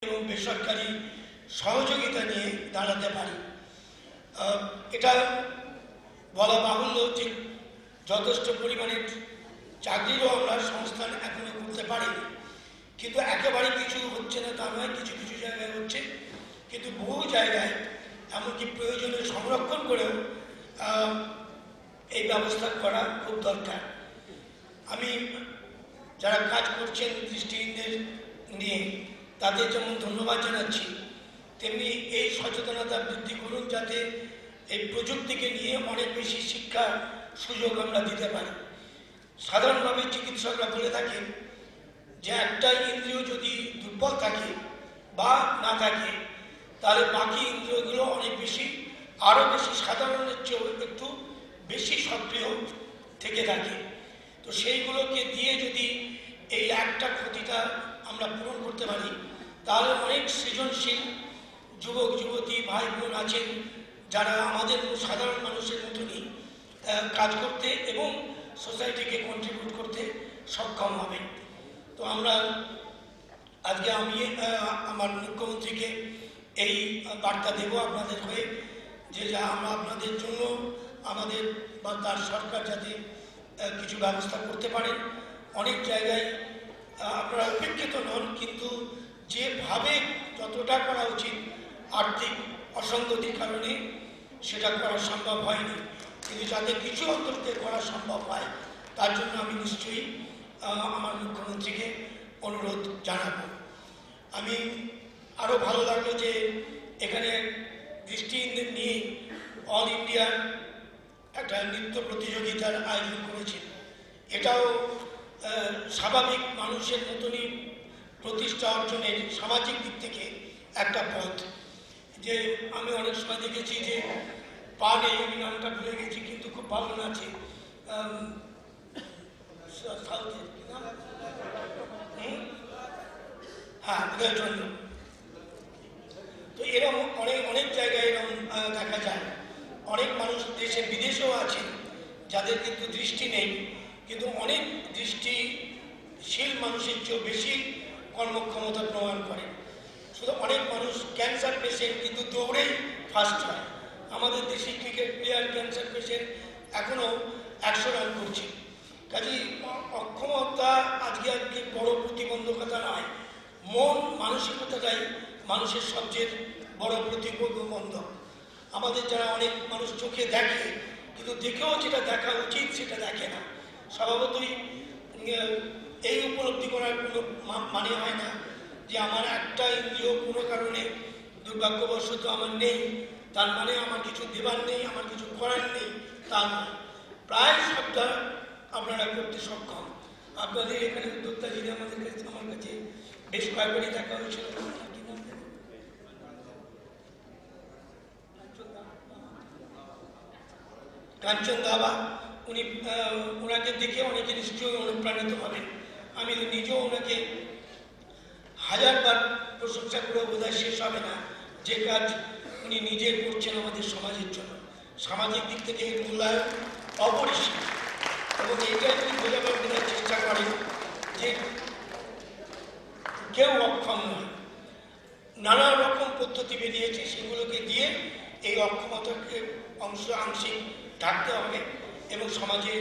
এবং বেসরকারি সহযোগিতা নিয়ে দাঁড়াতে পারি। এটা বলা বাহুল্য যে যথেষ্ট পরিমাণের চাকরিরও আমরা সংস্থান এখনো করতে পারিনি, কিন্তু একেবারে কিছু হচ্ছে না তা নয়, কিছু কিছু জায়গায় হচ্ছে, কিন্তু বহু জায়গায় এমনকি প্রয়োজনে সংরক্ষণ করেও এই ব্যবস্থা করা খুব দরকার। আমি যারা কাজ করছেন দৃষ্টিহীনদের নিয়ে তাদের যেমন ধন্যবাদ জানাচ্ছি, তেমনি এই সচেতনতা বৃদ্ধি করুন যাতে এই প্রযুক্তিকে নিয়ে অনেক বেশি শিক্ষার সুযোগ আমরা দিতে পারি। সাধারণভাবে চিকিৎসকরা বলে থাকেন যে একটা ইন্দ্রিয় যদি দুর্বল থাকে বা না থাকে তাহলে বাকি ইন্দ্রিয়গুলো অনেক বেশি, আরও বেশি সাধারণের চেয়েও একটু বেশি সক্রিয় থেকে থাকে। তো সেইগুলোকে দিয়ে যদি এই একটা ক্ষতিটা আমরা পূরণ করতে পারি তাহলে অনেক সৃজনশীল যুবক যুবতী ভাই বোন আছেন যারা আমাদের সাধারণ মানুষের মতনই কাজ করতে এবং সোসাইটিকে কন্ট্রিবিউট করতে সক্ষম হবেন। তো আমরা আজকে আমি আমার মুখ্যমন্ত্রীকে এই বার্তা দেব আপনাদের হয়ে যে আমরা আপনাদের জন্য আমাদের বা তার সরকার যাতে কিছু ব্যবস্থা করতে পারেন। অনেক জায়গায় আপনারা উপেক্ষিত নন, কিন্তু যেভাবে যতটা করা উচিত আর্থিক অসঙ্গতির কারণে সেটা করা সম্ভব হয়নি, কিন্তু যাতে কিছু অন্তত করা সম্ভব হয় তার জন্য আমি নিশ্চয়ই আমার মুখ্যমন্ত্রীকে অনুরোধ জানাব। আমি আরও ভালো লাগলো যে এখানে দৃষ্টিহীনদের নিয়ে অল ইন্ডিয়ার একটা নৃত্য প্রতিযোগিতার আয়োজন করেছে। এটাও স্বাভাবিক মানুষের মতনই প্রতিষ্ঠা অর্জনের সামাজিক দিক থেকে একটা পথ। যে আমি অনেক সময় দেখেছি যে পা নেই, আমি নামটা ভুলে গেছি, কিন্তু খুব ভালো নাচে সাউথের হ্যাঁ উদয়চন্দ্র। তো এরকম অনেক জায়গায় এরকম দেখা যায়। অনেক মানুষ দেশে বিদেশেও আছেন যাদের কিন্তু দৃষ্টি নেই, কিন্তু অনেক দৃষ্টিশীল মানুষের চেয়েও বেশি কর্মক্ষমতা প্রমাণ করে। শুধু অনেক মানুষ ক্যান্সার পেশেন্ট কিন্তু দৌড়েই ফার্স্ট হয়। আমাদের দেশি ক্রিকেট প্লেয়ার ক্যান্সার পেশেন্ট এখনও 100 রান করছে। কাজেই অক্ষমতা আজকে বড় প্রতিবন্ধকতা নয়, মন মানসিকতাটাই মানুষের সবচেয়ে বড় প্রতিবন্ধক। আমাদের যারা অনেক মানুষ চোখে দেখে কিন্তু দেখেও যেটা দেখা উচিত সেটা দেখে না, স্বভাবতই এই উপলব্ধি করার কোনো মানে হয় না যে আমার একটা ইন্দ্রিয় কোনো কারণে দুর্ভাগ্যবশত আমার নেই, তার মানে আমার কিছু দেবার নেই, আমার কিছু করার নেই, তা নয়। প্রায় সবটা আপনারা করতে সক্ষম। আপনাদের এখানে উদ্যোক্তা যিনি আমার কাছে বেশ কয়েকবারই দেখা হয়েছিল, কাঞ্চন দাবা, ওনাকে দেখে অনেকে নিশ্চয়ই অনুপ্রাণিত হবেন। আমি নিজেও ওনাকে 1000 বার প্রশংসা করেও বোধহয় শেষ হবে না যে কাজ উনি নিজে করছেন আমাদের সমাজের জন্য। সামাজিক দিক থেকে এর মূল্যায়ন অপরিসীম, এবং এইটাই উনি বোঝাবার বোঝার চেষ্টা করেন যে কেউ অক্ষম নয়। নানা রকম পদ্ধতি বেরিয়েছে, সেগুলোকে দিয়ে এই অক্ষমতাকে আংশিক ঢাকতে হবে এবং সমাজে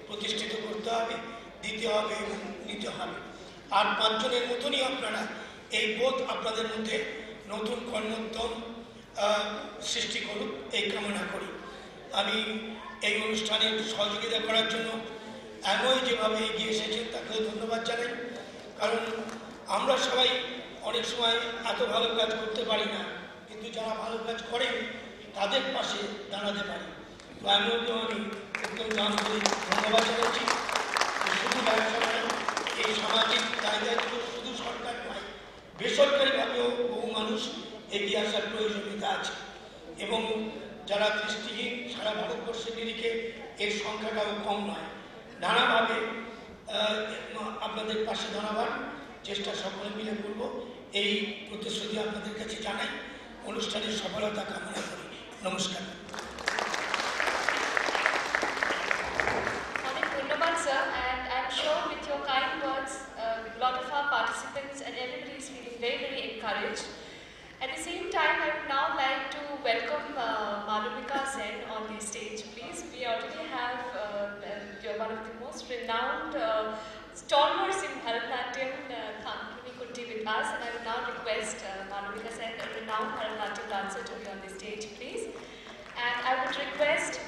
প্রতিষ্ঠিত করতে হবে, দিতে হবে এবং নিতে হবে। আর 5 জনের মতনই আপনারা এই বোধ আপনাদের মধ্যে নতুন কর্মোদ্যম সৃষ্টি করুক এই কামনা করি। আমি এই অনুষ্ঠানে সহযোগিতা করার জন্য এমন যেভাবে এগিয়ে এসেছেন তাকেও ধন্যবাদ জানাই, কারণ আমরা সবাই অনেক সময় এত ভালো কাজ করতে পারি না, কিন্তু যারা ভালো কাজ করেন তাদের পাশে দাঁড়াতে পারি। তো এমনকেও আমি একদম দাম করে ধন্যবাদ জানাচ্ছি। শুধু ব্যবসা নয়, এই সামাজিক জায়গাগুলো শুধু সরকার নয়, বেসরকারিভাবেও বহু মানুষ এগিয়ে আসার প্রয়োজনীয়তা আছে, এবং যারা দৃষ্টিহীন সারা ভারতবর্ষের নিরিখে এর সংখ্যাটাও কম নয়। নানাভাবে আপনাদের পাশে দাঁড়াবার চেষ্টা সকলে মিলে করব, এই প্রতিশ্রুতি আপনাদের কাছে জানাই। অনুষ্ঠানের সফলতা কামনা করি। নমস্কার। অনেক ধন্যবাদ sir, and I'm sure with your kind words, a lot of our participants and everybody is feeling very, very encouraged. At the same time, I would now like to welcome Malavika Sen on the stage, please. We already have one of the most renowned stalwarts in Bharatanatyam, Thankuni Kutti, with us, and I would now request Malavika Sen, a renowned Bharatanatyam dancer, to be on the stage, please. And I would request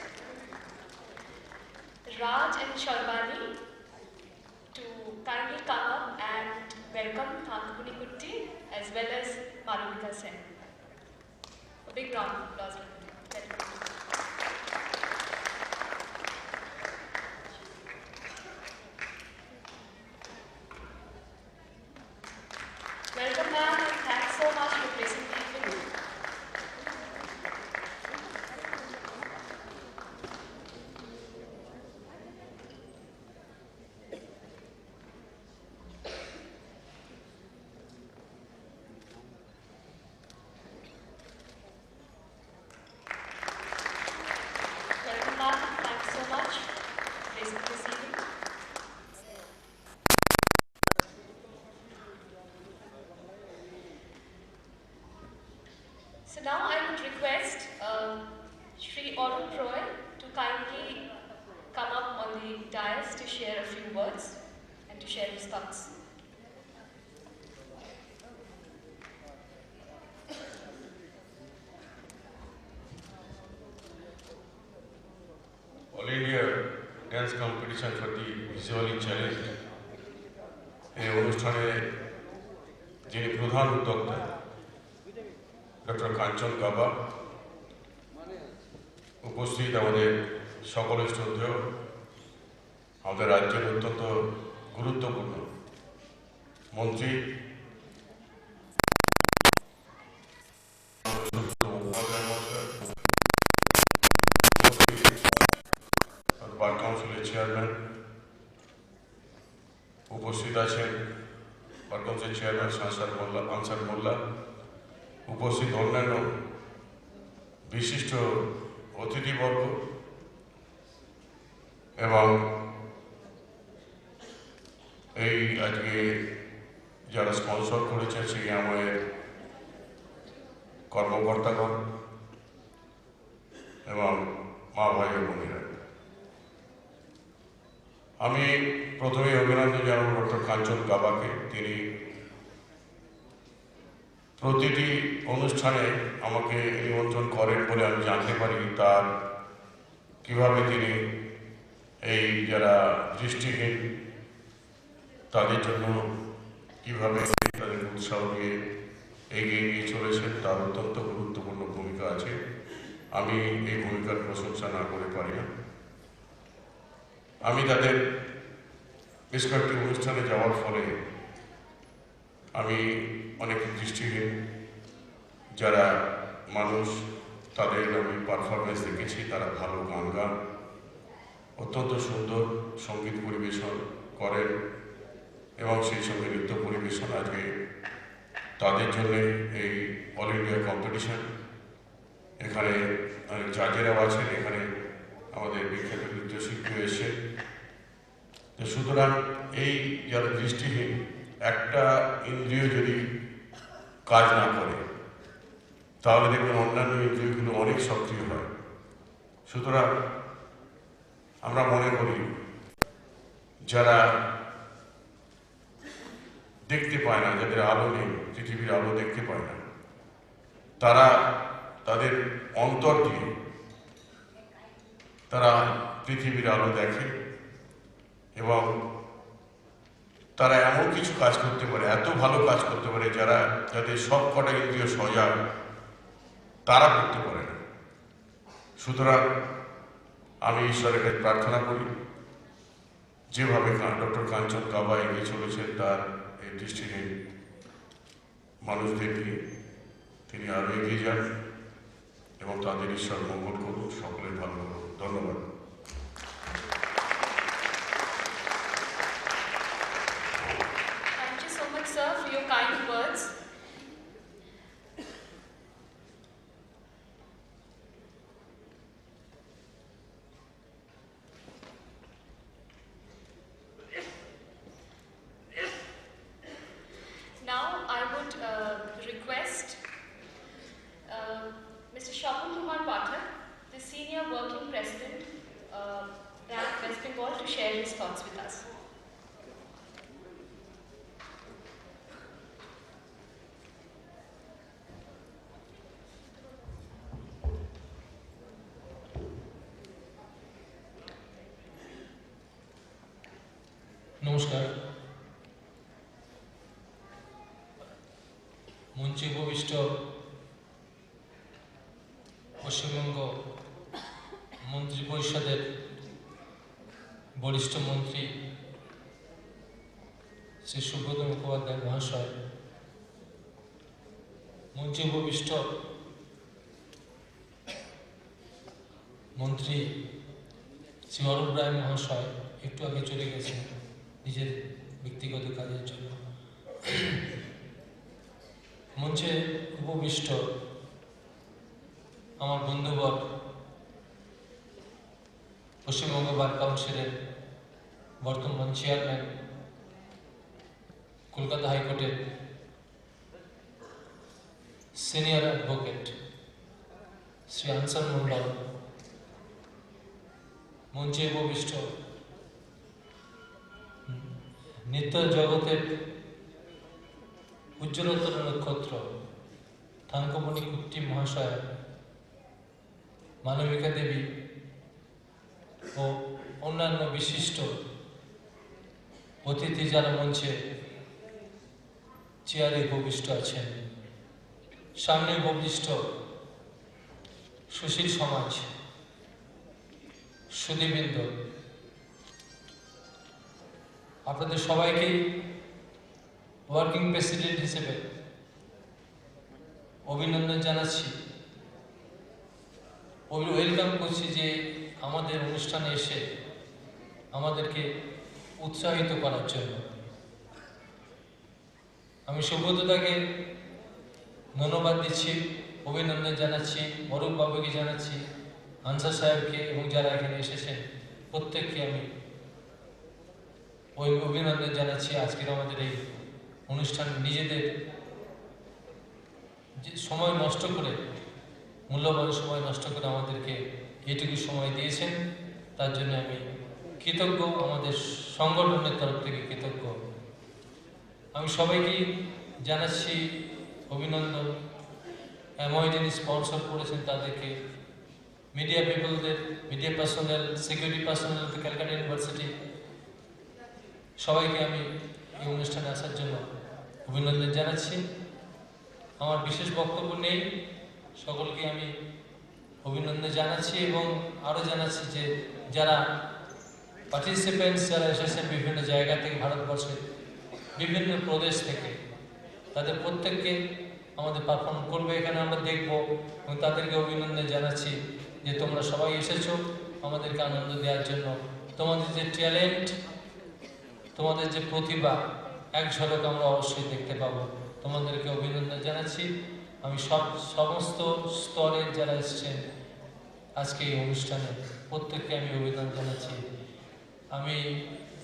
Raj and Shalbani to kindly come up and welcome Thankuni Kutti as well as Malavika Sen. A big round of applause. Welcome. Welcome, ma'am, and thanks so much for placing the event. Welcome, ma'am. Thanks so much for placing this evening. So now I would request Shri Arun Roy to kindly come up on the dais to share a few words and to share his thoughts. All India Dance Competition for the Visually Challenged এই অনুষ্ঠানে যিনি প্রধান উদ্যোক্তা doctor কাঞ্চন গাবা, উপস্থিত আমাদের সকলের শ্রদ্ধেয়, আমাদের রাজ্যের অত্যন্ত গুরুত্বপূর্ণ মন্ত্রী বার কাউন্সিলের চেয়ারম্যান, উপস্থিত আছেন বার কাউন্সিলের চেয়ারম্যান আনসার মোল্লা, উপস্থিত অন্যান্য বিশিষ্ট অতিথিবর্গ এবং এই আজকে যারা স্পন্সর করেছে সেই আমাদের কর্মকর্তাগণ এবং মা ভাই ও বোনেরা, আমি প্রথমে অভিনন্দন জানাবো ডক্টর কাঞ্চন গাবাকে। তিনি প্রতিটি অনুষ্ঠানে আমাকে নিমন্ত্রণ করেন বলে আমি জানতে পারি তার কিভাবে তিনি এই যারা দৃষ্টিহীন তাদের জন্য কিভাবে তাদের উৎসাহ দিয়ে এগিয়ে নিয়ে চলেছেন, তার অত্যন্ত গুরুত্বপূর্ণ ভূমিকা আছে। আমি এই ভূমিকার প্রশংসা না করে পারি না। আমি তাদের বেশ কয়েকটি অনুষ্ঠানে যাওয়ার ফলে আমি অনেক দৃষ্টিহীন যারা মানুষ তাদের আমি পারফরমেন্স দেখেছি। তারা ভালো গান অত্যন্ত সুন্দর সঙ্গীত পরিবেশন করেন এবং সেই সঙ্গে নৃত্য পরিবেশন। আজকে তাদের জন্যে এই অল ইন্ডিয়া কম্পিটিশন, এখানে অনেক জাজেরাও আছেন, এখানে আমাদের বিখ্যাত নৃত্যশিল্পী এসে। সুতরাং এই যারা দৃষ্টিহীন, একটা ইন্দ্রিয় যদি কাজ না করে তাহলে দেখবেন অন্যান্য ইন্দ্রিয়গুলো অনেক সক্রিয় হয়। সুতরাং আমরা মনে করি যারা দেখতে পায় না, যাদের আলো নেই, পৃথিবীর আলো দেখতে পায় না, তারা তাদের অন্তর দিয়ে তারা পৃথিবীর আলো দেখে এবং তারা এমন কিছু কাজ করতে পারে, এত ভালো কাজ করতে পারে যাদের সব কটা ইন্দ্রিয় সজাগ তারা করতে পারে না। সুতরাং আমি ঈশ্বরের কাছে প্রার্থনা করি যেভাবে ডক্টর কাঞ্চন গাবা এগিয়ে চলেছেন তার এই দৃষ্টিহীন মানুষদের নিয়ে, তিনি আরও এগিয়ে যান এবং তাদের ঈশ্বর মঙ্গল করুন, সকলের ভালো করুন। ধন্যবাদ। Thank you so much, sir, for your kind words. Now I would Bengal to share his thoughts with us. নমস্কার। মঞ্চে উপবিষ্ট পশ্চিমবঙ্গ মন্ত্রী পরিষদের বরিষ্ঠ মন্ত্রী শ্রী সুব্রত মুখোপাধ্যায় মহাশয়, মঞ্চে উপবিষ্ট মন্ত্রী শ্রী অরূপ রায় মহাশয় একটু আগে চলে গেছেন নিজের ব্যক্তিগত কাজের জন্য। মঞ্চে উপবিষ্ট আমার বন্ধুবর পশ্চিমবঙ্গ বার কাউন্সিলের বর্তমান চেয়ারম্যান, কলকাতা হাইকোর্টের senior advocate Shri answer Mondal, মঞ্চে উপবিষ্ট নৃত্য জগতের উজ্জ্বলতর নক্ষত্র থাঙ্কমণি কুট্টি মহাশয়, মানবিকা দেবী ও অন্যান্য বিশিষ্ট অতিথি যারা মঞ্চে চেয়ারে উপবিষ্ট আছেন, সামনে উপবিষ্ট সুশীল সমাজ, সুধীবৃন্দ, আপনাদের সবাইকেই ওয়ার্কিং প্রেসিডেন্ট হিসেবে অভিনন্দন জানাচ্ছি, ওয়েলকাম করছি যে আমাদের অনুষ্ঠানে এসে আমাদেরকে উৎসাহিত করার জন্য। আমি সুব্রতদাকে ধন্যবাদ দিচ্ছি, অভিনন্দন জানাচ্ছি, অরূপ বাবুকে জানাচ্ছি, আনসার সাহেবকে এবং যারা এখানে এসেছেন প্রত্যেককে আমি অভিনন্দন জানাচ্ছি। আজকের আমাদের এই অনুষ্ঠান নিজেদের যে সময় নষ্ট করে, মূল্যবান সময় নষ্ট করে আমাদেরকে এইটুকু সময় দিয়েছেন, তার জন্য আমি কৃতজ্ঞ, আমাদের সংগঠনের তরফ থেকে কৃতজ্ঞ। আমি সবাইকে জানাচ্ছি অভিনন্দন। যিনি স্পন্সর করেছেন তাদেরকে, মিডিয়া পিপলদের, media personal, security personal, Calcutta University, সবাইকে আমি এই অনুষ্ঠানে আসার জন্য অভিনন্দন জানাচ্ছি। আমার বিশেষ বক্তব্য নেই, সকলকে আমি অভিনন্দন জানাচ্ছি এবং আরও জানাচ্ছি যে যারা পার্টিসিপেন্টস যারা এসেছেন বিভিন্ন জায়গা থেকে, ভারতবর্ষের বিভিন্ন প্রদেশ থেকে, তাদের প্রত্যেককে আমাদের পারফর্ম করবে এখানে আমরা দেখব এবং তাদেরকে অভিনন্দন জানাচ্ছি যে তোমরা সবাই এসেছো আমাদেরকে আনন্দ দেওয়ার জন্য। তোমাদের যে ট্যালেন্ট, তোমাদের যে প্রতিভা এক ঝলক আমরা অবশ্যই দেখতে পাবো। তোমাদেরকে অভিনন্দন জানাচ্ছি। আমি সমস্ত স্তরের যারা এসেছেন আজকে এই অনুষ্ঠানে প্রত্যেককে আমি অভিনন্দন জানাচ্ছি। আমি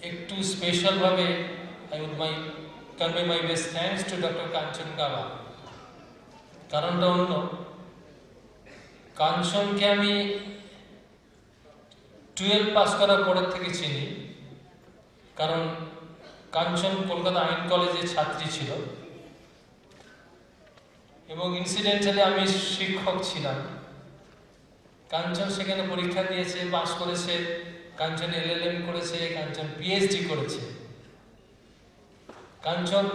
একটু স্পেশালভাবে convey my best thanks to Dr. কাঞ্চন গাবা। কারণটা অন্য, কাঞ্চনকে আমি 12 পাস করার পরের থেকে চিনি, কারণ কাঞ্চন কলকাতা আইন কলেজের ছাত্রী ছিল এবং ইনসিডেন্টালি আমি শিক্ষক ছিলাম। কাঞ্চন সেখানে পরীক্ষা দিয়েছে, পাস করেছে, কাঞ্চন LLM করেছে, কাঞ্চন PhD করেছে, কাঞ্চন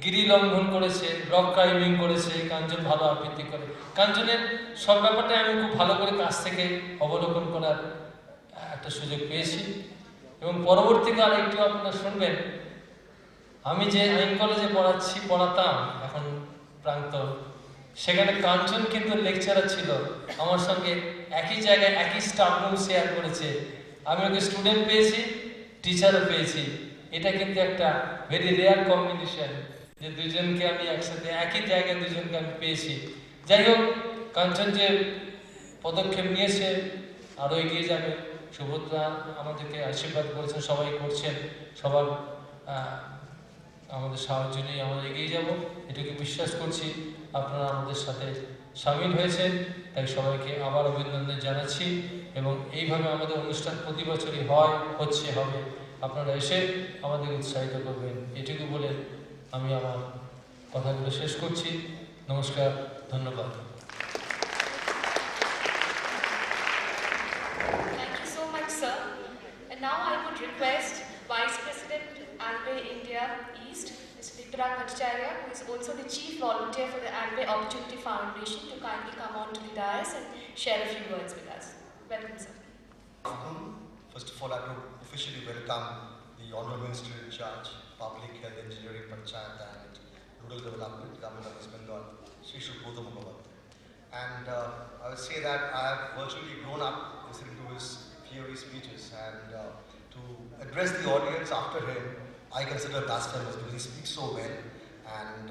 গিরি লঙ্ঘন করেছে, রক ক্লাইম্বিং করেছে, কাঞ্চন ভালো আবৃত্তি করে। কাঞ্চনের সব ব্যাপারটা আমি খুব ভালো করে কাছ থেকে অবলোকন করার একটা সুযোগ পেয়েছি এবং পরবর্তীকালে একটু আপনারা শুনবেন, আমি যে আইন কলেজে পড়াতাম এখন প্রাক্তন, সেখানে কাঞ্চন কিন্তু লেকচারার ছিল, আমার সঙ্গে একই জায়গায় একই স্টাফ রুম শেয়ার করেছে। আমি ওকে স্টুডেন্ট পেয়েছি, টিচারও পেয়েছি। এটা কিন্তু একটা ভেরি রেয়ার কম্বিনেশন যে দুজনকে আমি একসাথে একই জায়গায় দুজনকে আমি পেয়েছি। যাই হোক, কাঞ্চন যে পদক্ষেপ নিয়েছে আরও এগিয়ে যাবে। সুভদ্রা আমাদেরকে আশীর্বাদ করেছেন, সবাই করছেন, সবার আমাদের সাহায্য নিয়ে আমরা এগিয়ে যাব, এটাকে বিশ্বাস করছি। আপনারা আমাদের সাথে সামিল হয়েছেন, তাই সবাইকে আবার অভিনন্দন জানাচ্ছি। এবং এইভাবে আমাদের অনুষ্ঠান প্রতি বছরই হবে। আপনারা এসে আমাদের উৎসাহিত করবেন, এটুকু বলে আমি আমার কথাগুলো শেষ করছি। নমস্কার, ধন্যবাদ। Thank you so much, sir. And now I would request Vice President, Amway India East, Mr. Deeparag Bhattacharya, who is also the Chief Volunteer for the Amway Opportunity Foundation, to kindly come on to the dais and share a few words with us. Welcome, sir. First of all, I would officially welcome the Honourable Minister in Charge, Public Health Engineering, Panchayat and Rural Development, Government of West Bengal, Shri Subodha Mukherjee. And I would say that I have virtually grown up listening to his fiery speeches, and to address the audience after him, I consider blasphemous because he speaks so well. And